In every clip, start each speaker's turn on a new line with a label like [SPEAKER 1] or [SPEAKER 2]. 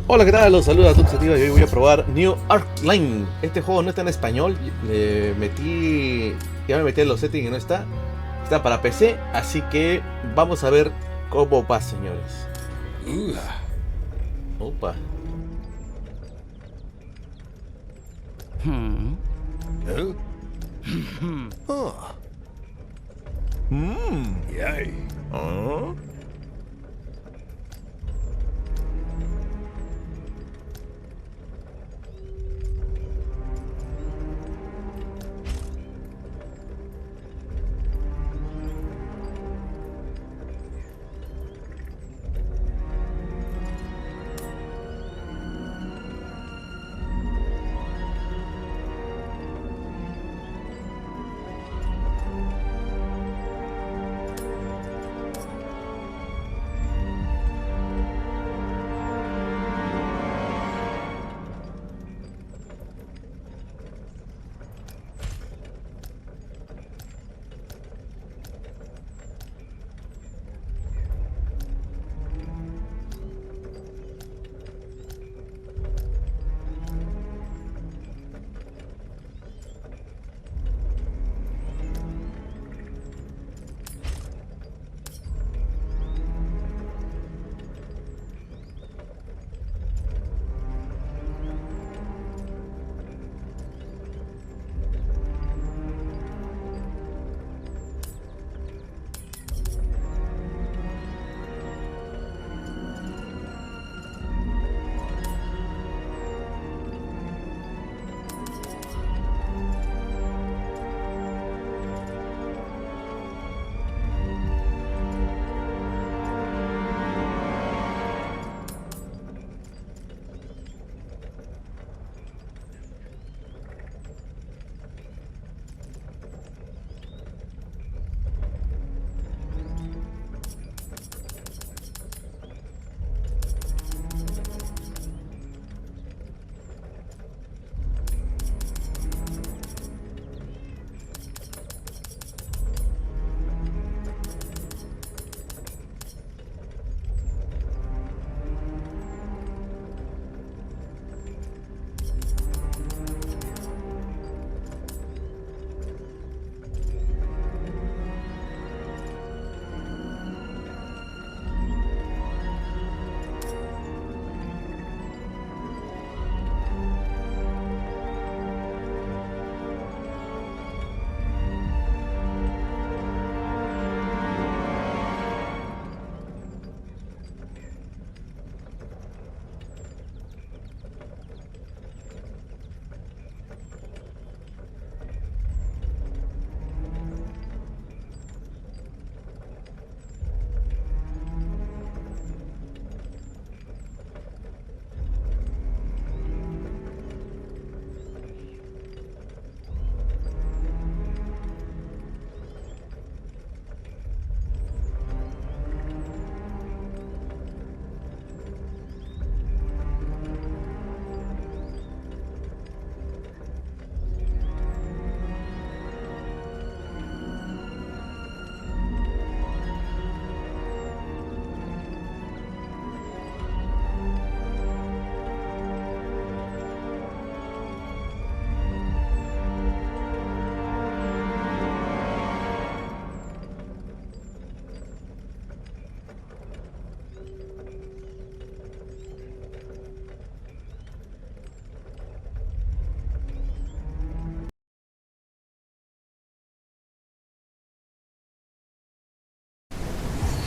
[SPEAKER 1] Hola, ¿qué tal? Los saluda Duxativa y hoy voy a probar New Arcline. Este juego no está en español. Ya me metí en los settings y no está. Está para PC, así que vamos a ver cómo va, señores. Opa.
[SPEAKER 2] Yay.
[SPEAKER 1] ¿Ah?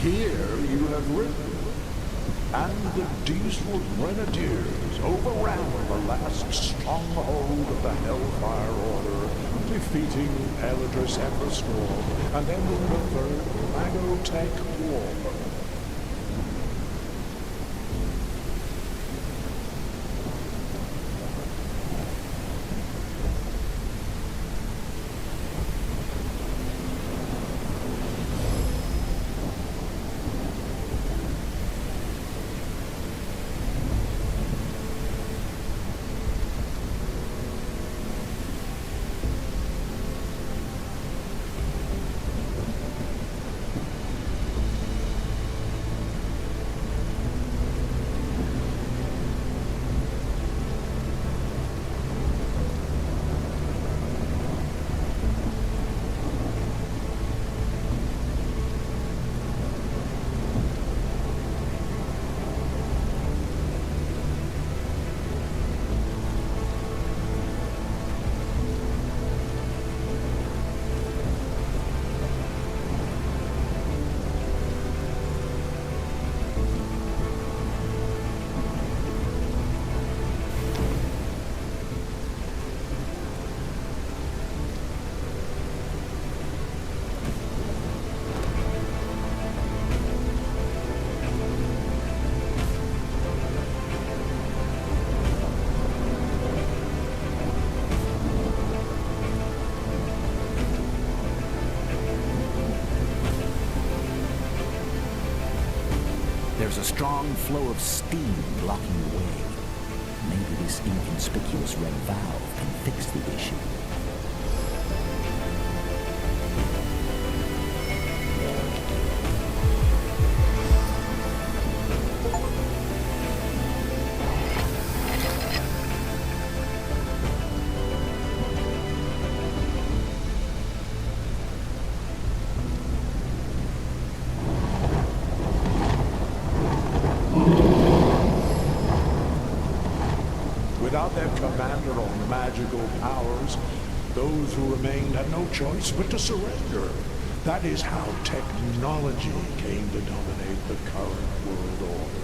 [SPEAKER 2] Here you have written, and the diesel grenadiers overran the last stronghold of the Hellfire Order, defeating Eldris and the Storm and ending the Third Magotech War.
[SPEAKER 3] There's a strong flow of steam blocking the way. Maybe this inconspicuous red valve can fix the issue.
[SPEAKER 2] Without their commander or magical powers, those who remained had no choice but to surrender. That is how technology came to dominate the current world order.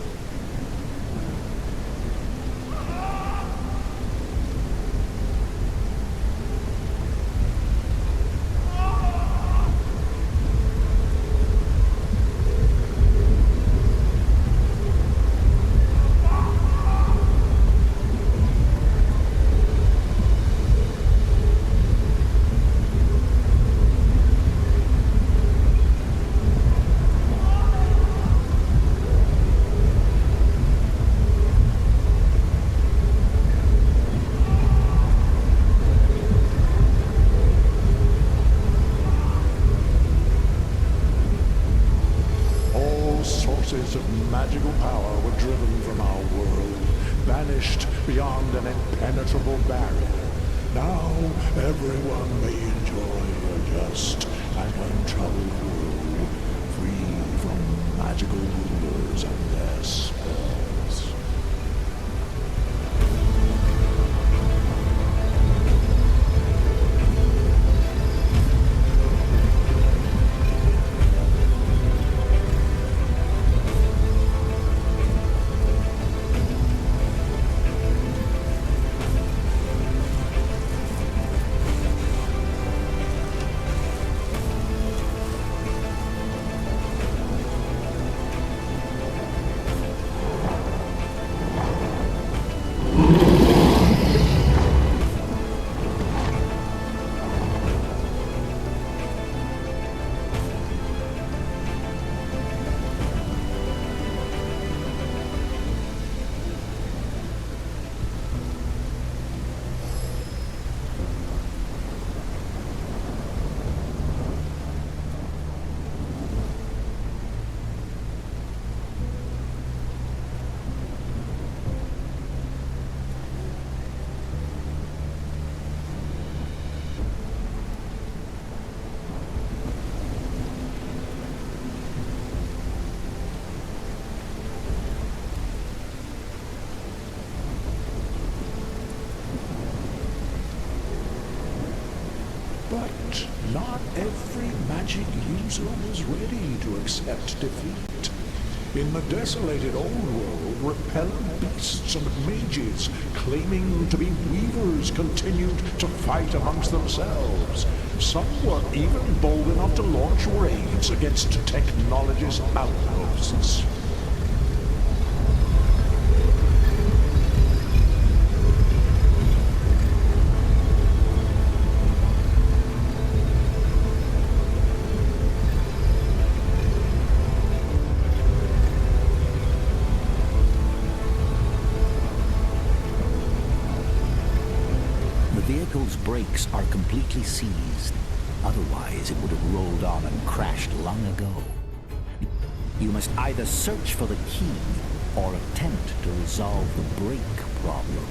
[SPEAKER 2] Sources of magical power were driven from our world, banished beyond an impenetrable barrier. Now everyone may enjoy a just and untroubled world, free from magical rulers and their spells. But not every magic user was ready to accept defeat. In the desolated old world, repellent beasts and mages claiming to be weavers continued to fight amongst themselves. Some were even bold enough to launch raids against technologist outposts.
[SPEAKER 3] The vehicle's brakes are completely seized. Otherwise, it would have rolled on and crashed long ago. You must either search for the key or attempt to resolve the brake problem.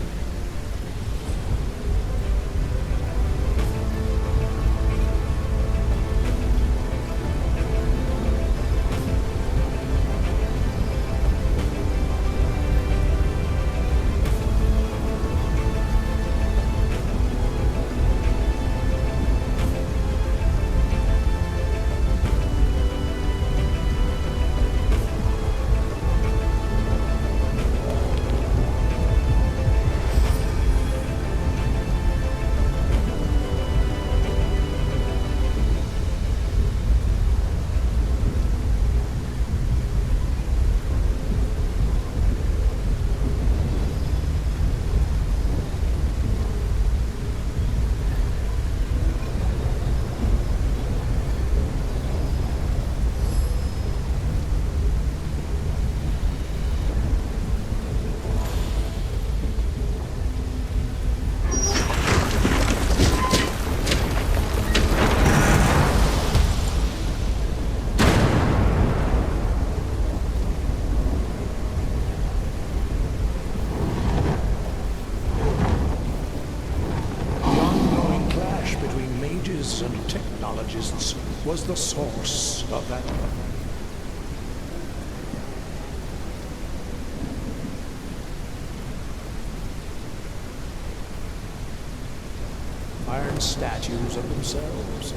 [SPEAKER 2] was the source of that. Iron statues of themselves.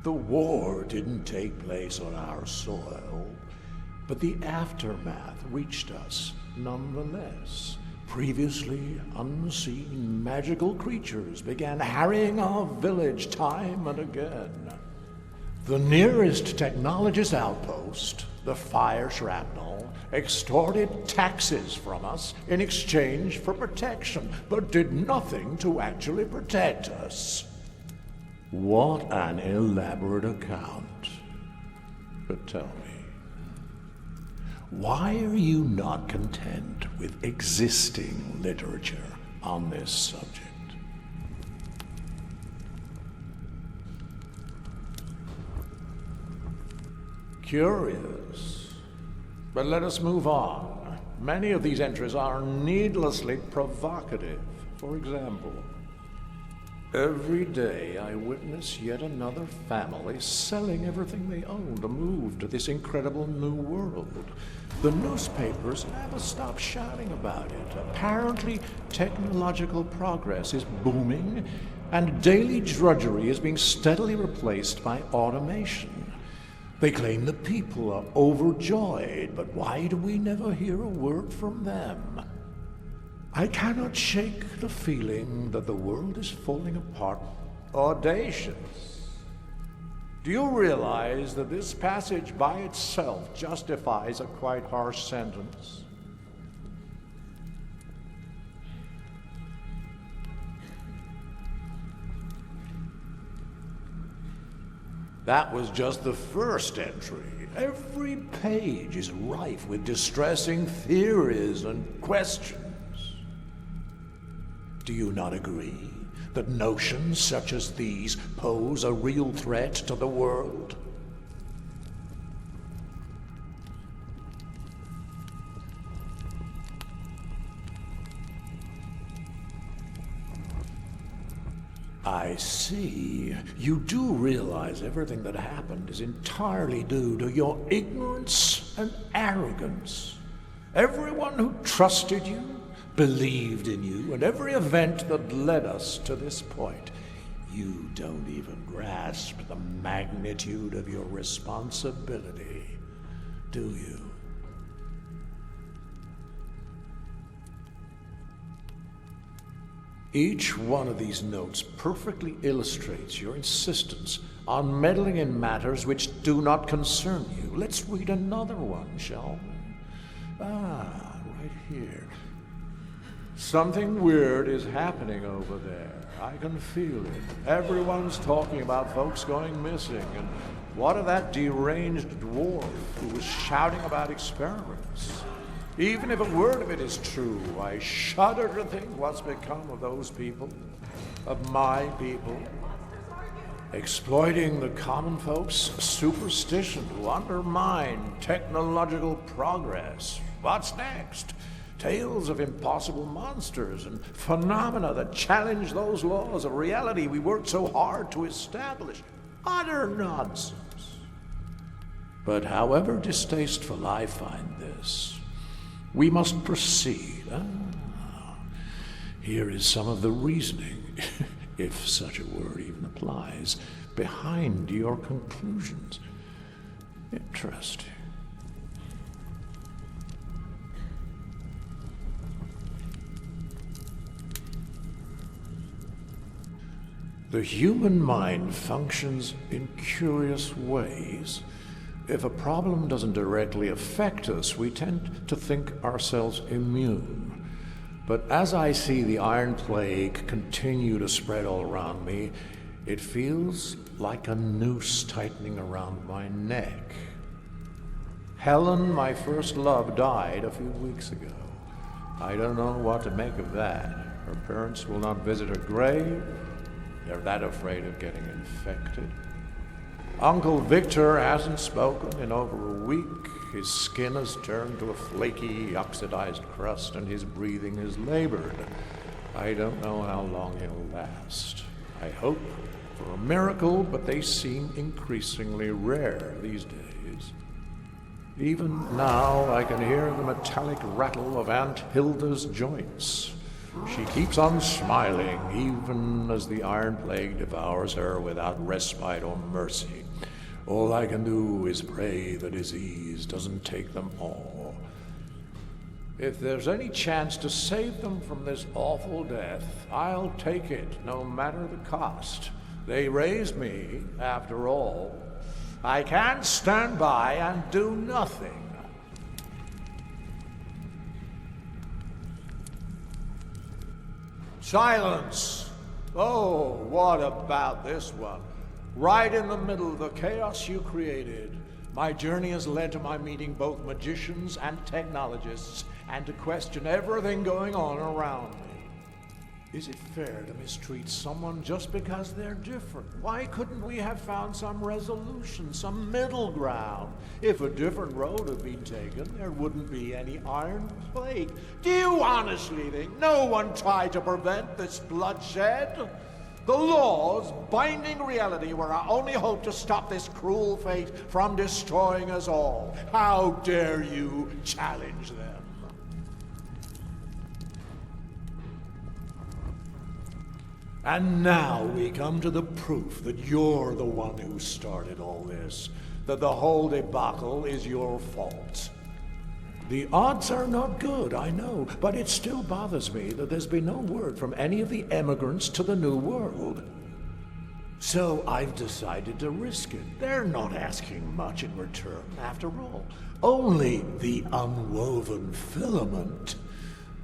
[SPEAKER 2] The war didn't take place on our soil, but the aftermath reached us nonetheless. Previously unseen magical creatures began harrying our village time and again. The nearest technologist outpost, the fire shrapnel, extorted taxes from us in exchange for protection, but did nothing to actually protect us. What an elaborate account. But tell me, why are you not content with existing literature on this subject? Curious. But let us move on. Many of these entries are needlessly provocative. For example, every day I witness yet another family selling everything they own to move to this incredible new world. The newspapers never stop shouting about it. Apparently, technological progress is booming, and daily drudgery is being steadily replaced by automation. They claim the people are overjoyed, but why do we never hear a word from them? I cannot shake the feeling that the world is falling apart. Audacious. Do you realize that this passage by itself justifies a quite harsh sentence? That was just the first entry. Every page is rife with distressing theories and questions. Do you not agree that notions such as these pose a real threat to the world? I see. You do realize everything that happened is entirely due to your ignorance and arrogance. Everyone who trusted you, believed in you, and every event that led us to this point. You don't even grasp the magnitude of your responsibility, do you? Each one of these notes perfectly illustrates your insistence on meddling in matters which do not concern you. Let's read another one, shall we? Right here. Something weird is happening over there. I can feel it. Everyone's talking about folks going missing. And what of that deranged dwarf who was shouting about experiments? Even if a word of it is true, I shudder to think what's become of those people, of my people, exploiting the common folks' superstition to undermine technological progress. What's next? Tales of impossible monsters and phenomena that challenge those laws of reality we worked so hard to establish. Utter nonsense. But however distasteful I find this, we must proceed. Here is some of the reasoning, if such a word even applies, behind your conclusions. Interesting. The human mind functions in curious ways. If a problem doesn't directly affect us, we tend to think ourselves immune. But as I see the Iron Plague continue to spread all around me, it feels like a noose tightening around my neck. Helen, my first love, died a few weeks ago. I don't know what to make of that. Her parents will not visit her grave. They're that afraid of getting infected. Uncle Victor hasn't spoken in over a week. His skin has turned to a flaky, oxidized crust, and his breathing is labored. I don't know how long he'll last. I hope for a miracle, but they seem increasingly rare these days. Even now, I can hear the metallic rattle of Aunt Hilda's joints. She keeps on smiling, even as the Iron Plague devours her without respite or mercy. All I can do is pray the disease doesn't take them all. If there's any chance to save them from this awful death, I'll take it, no matter the cost. They raised me, after all. I can't stand by and do nothing. Silence! Oh, what about this one? Right in the middle of the chaos you created, my journey has led to my meeting both magicians and technologists, and to question everything going on around me. Is it fair to mistreat someone just because they're different? Why couldn't we have found some resolution, some middle ground? If a different road had been taken, there wouldn't be any Iron Plague. Do you honestly think no one tried to prevent this bloodshed? The laws binding reality were our only hope to stop this cruel fate from destroying us all. How dare you challenge them? And now we come to the proof that you're the one who started all this, that the whole debacle is your fault. The odds are not good, I know, but it still bothers me that there's been no word from any of the emigrants to the New World. So I've decided to risk it. They're not asking much in return, after all. Only the unwoven filament.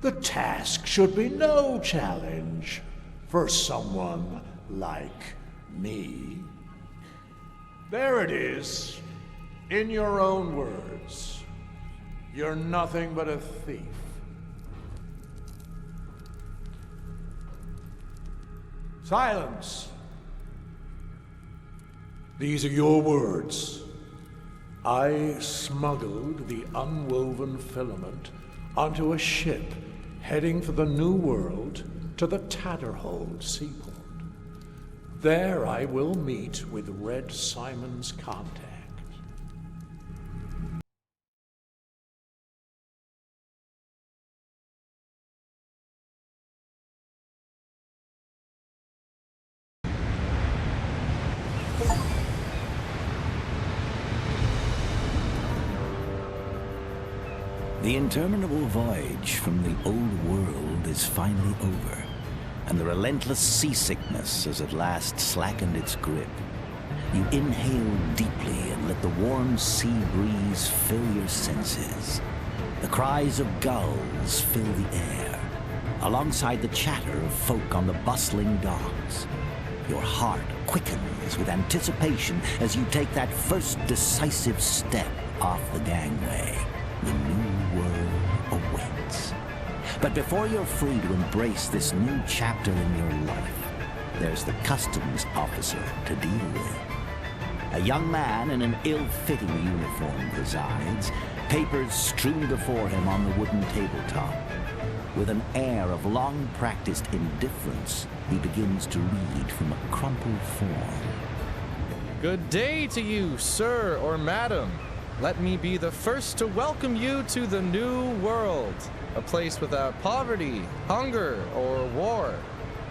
[SPEAKER 2] The task should be no challenge for someone like me. There it is, in your own words. You're nothing but a thief. Silence. These are your words. I smuggled the unwoven filament onto a ship heading for the New World to the Tatterhold seaport. There I will meet with Red Simon's contact.
[SPEAKER 3] The interminable voyage from the old world is finally over, and the relentless seasickness has at last slackened its grip. You inhale deeply and let the warm sea breeze fill your senses. The cries of gulls fill the air, alongside the chatter of folk on the bustling docks. Your heart quickens with anticipation as you take that first decisive step off the gangway. The new world awaits. But before you're free to embrace this new chapter in your life, there's the customs officer to deal with. A young man in an ill-fitting uniform presides, papers strewn before him on the wooden tabletop. With an air of long-practiced indifference, he begins to read from a crumpled form.
[SPEAKER 4] Good day to you, sir or madam. Let me be the first to welcome you to the New World, a place without poverty, hunger, or war,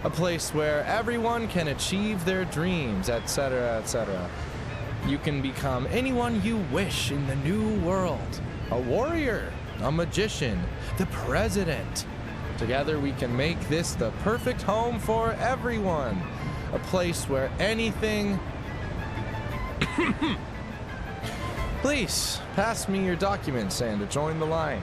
[SPEAKER 4] a place where everyone can achieve their dreams, etc., etc. You can become anyone you wish in the New World, a warrior, a magician, the president. Together we can make this the perfect home for everyone, a place where anything... Please, pass me your documents and join the line.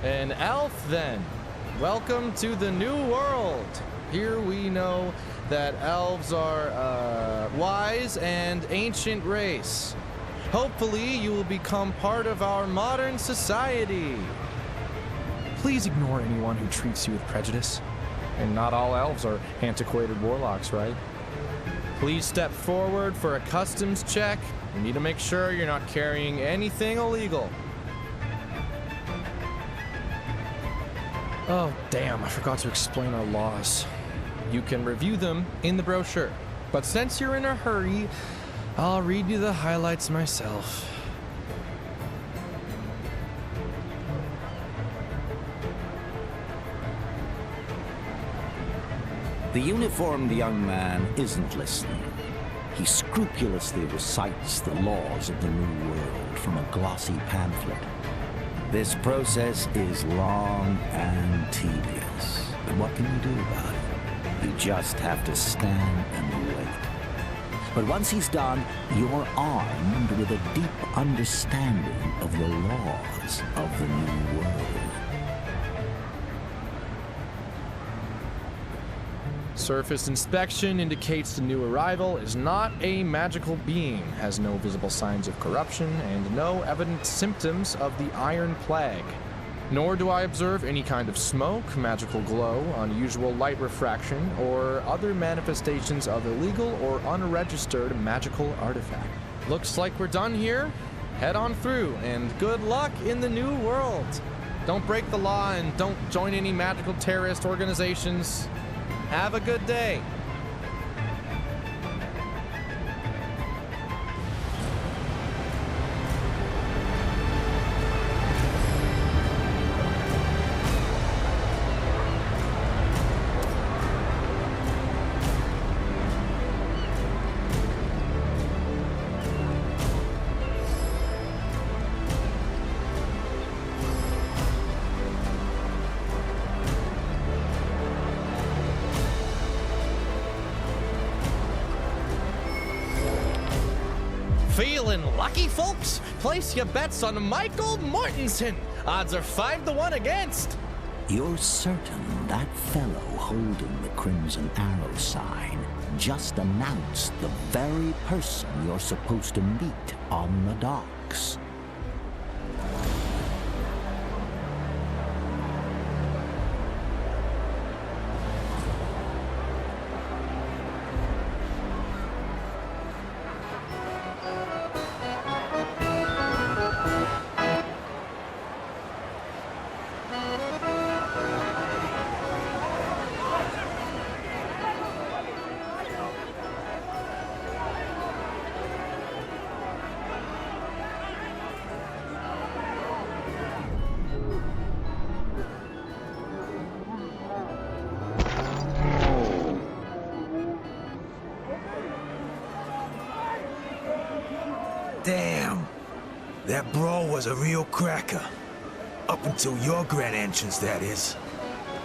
[SPEAKER 4] An elf, then. Welcome to the new world. Here we know that elves are wise and ancient race. Hopefully you will become part of our modern society. Please ignore anyone who treats you with prejudice. And not all elves are antiquated warlocks, right? Please step forward for a customs check. We need to make sure you're not carrying anything illegal. Oh, damn, I forgot to explain our laws. You can review them in the brochure, but since you're in a hurry, I'll read you the highlights myself.
[SPEAKER 3] The uniformed young man isn't listening. He scrupulously recites the laws of the New World from a glossy pamphlet. This process is long and tedious, but what can you do about it? You just have to stand and wait. But once he's done, you're armed with a deep understanding of the laws of the New World.
[SPEAKER 4] Surface inspection indicates the new arrival is not a magical being, has no visible signs of corruption, and no evident symptoms of the Iron Plague. Nor do I observe any kind of smoke, magical glow, unusual light refraction, or other manifestations of illegal or unregistered magical artifact. Looks like we're done here. Head on through, and good luck in the new world. Don't break the law and don't join any magical terrorist organizations. Have a good day. Feeling lucky, folks? Place your bets on Michael Mortensen. Odds are 5-1 against.
[SPEAKER 3] You're certain that fellow holding the Crimson Arrow sign just announced the very person you're supposed to meet on the docks?
[SPEAKER 5] Damn, that brawl was a real cracker. Up until your grand entrance, that is.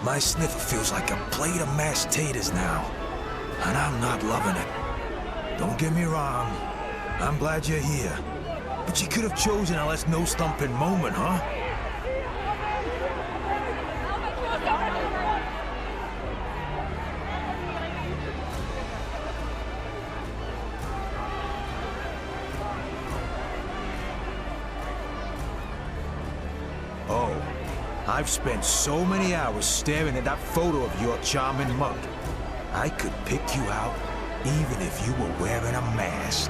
[SPEAKER 5] My sniffer feels like a plate of mashed taters now, and I'm not loving it. Don't get me wrong, I'm glad you're here, but you could have chosen a less no-stumping moment, huh? Oh, I've spent so many hours staring at that photo of your charming mug. I could pick you out even if you were wearing a mask.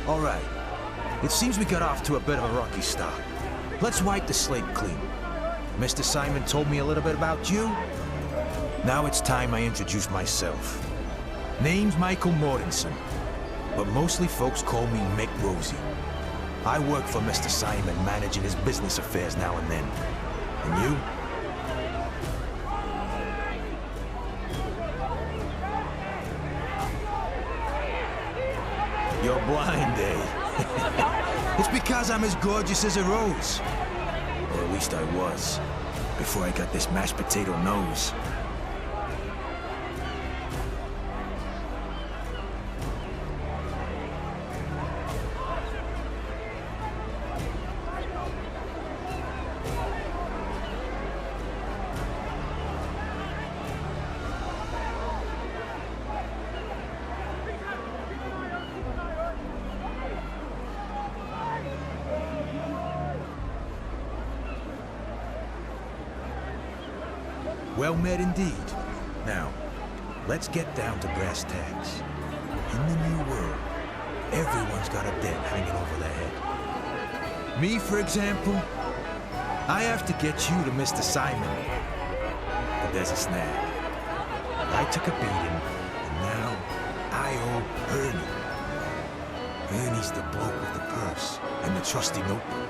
[SPEAKER 5] All right, it seems we got off to a bit of a rocky start. Let's wipe the slate clean. Mr. Simon told me a little bit about you. Now it's time I introduce myself. Name's Michael Mortensen, but mostly folks call me Mick Rosie. I work for Mr. Simon, managing his business affairs now and then. And you? You're blind, eh? It's because I'm as gorgeous as a rose. Or at least I was, before I got this mashed potato nose. Well met indeed. Now, let's get down to brass tacks. In the new world, everyone's got a debt hanging over their head. Me, for example, I have to get you to Mr. Simon. But there's a snag. I took a beating, and now I owe Ernie. Ernie's the bloke with the purse and the trusty notebook.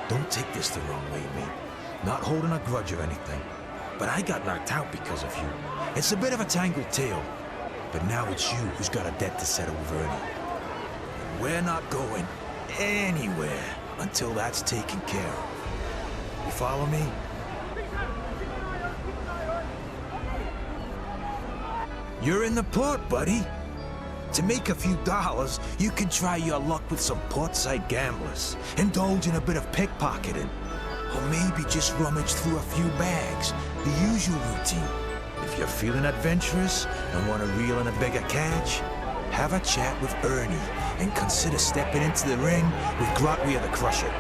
[SPEAKER 5] Don't take this the wrong way, mate. Not holding a grudge or anything. But I got knocked out because of you. It's a bit of a tangled tale. But now it's you who's got a debt to settle with Ernie. And we're not going anywhere until that's taken care of. You follow me? You're in the port, buddy. To make a few dollars, you can try your luck with some portside gamblers, indulge in a bit of pickpocketing, or maybe just rummage through a few bags, the usual routine. If you're feeling adventurous and want to reel in a bigger catch, have a chat with Ernie and consider stepping into the ring with Grotwea the Crusher.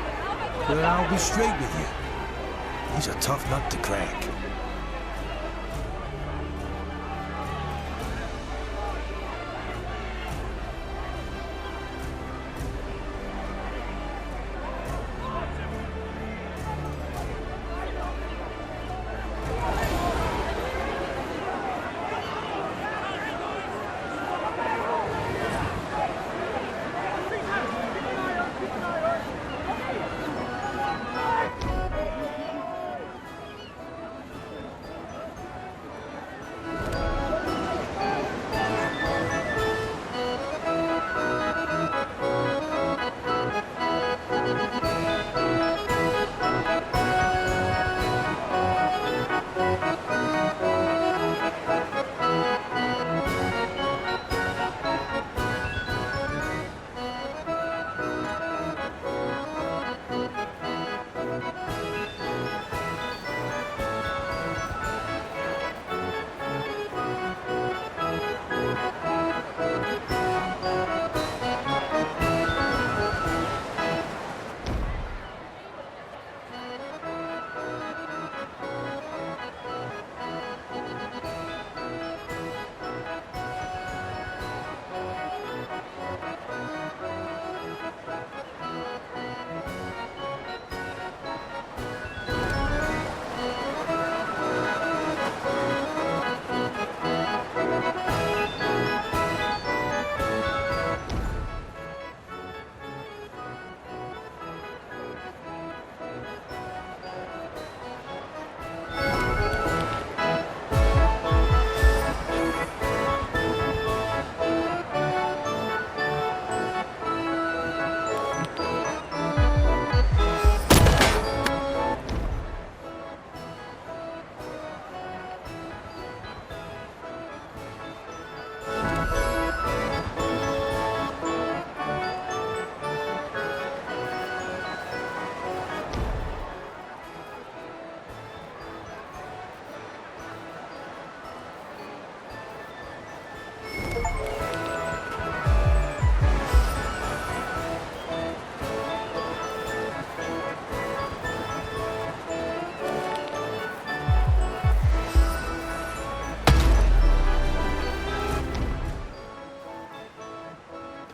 [SPEAKER 5] But I'll be straight with you. He's a tough nut to crack.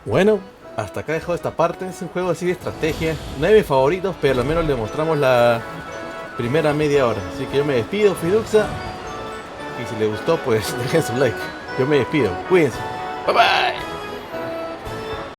[SPEAKER 1] Bueno, hasta acá dejo esta parte. Es un juego así de estrategia. No es de mis favoritos, pero al menos le mostramos la primera media hora. Así que yo me despido, fui Duxa. Y si les gustó, pues dejen su like. Yo me despido. Cuídense. Bye bye.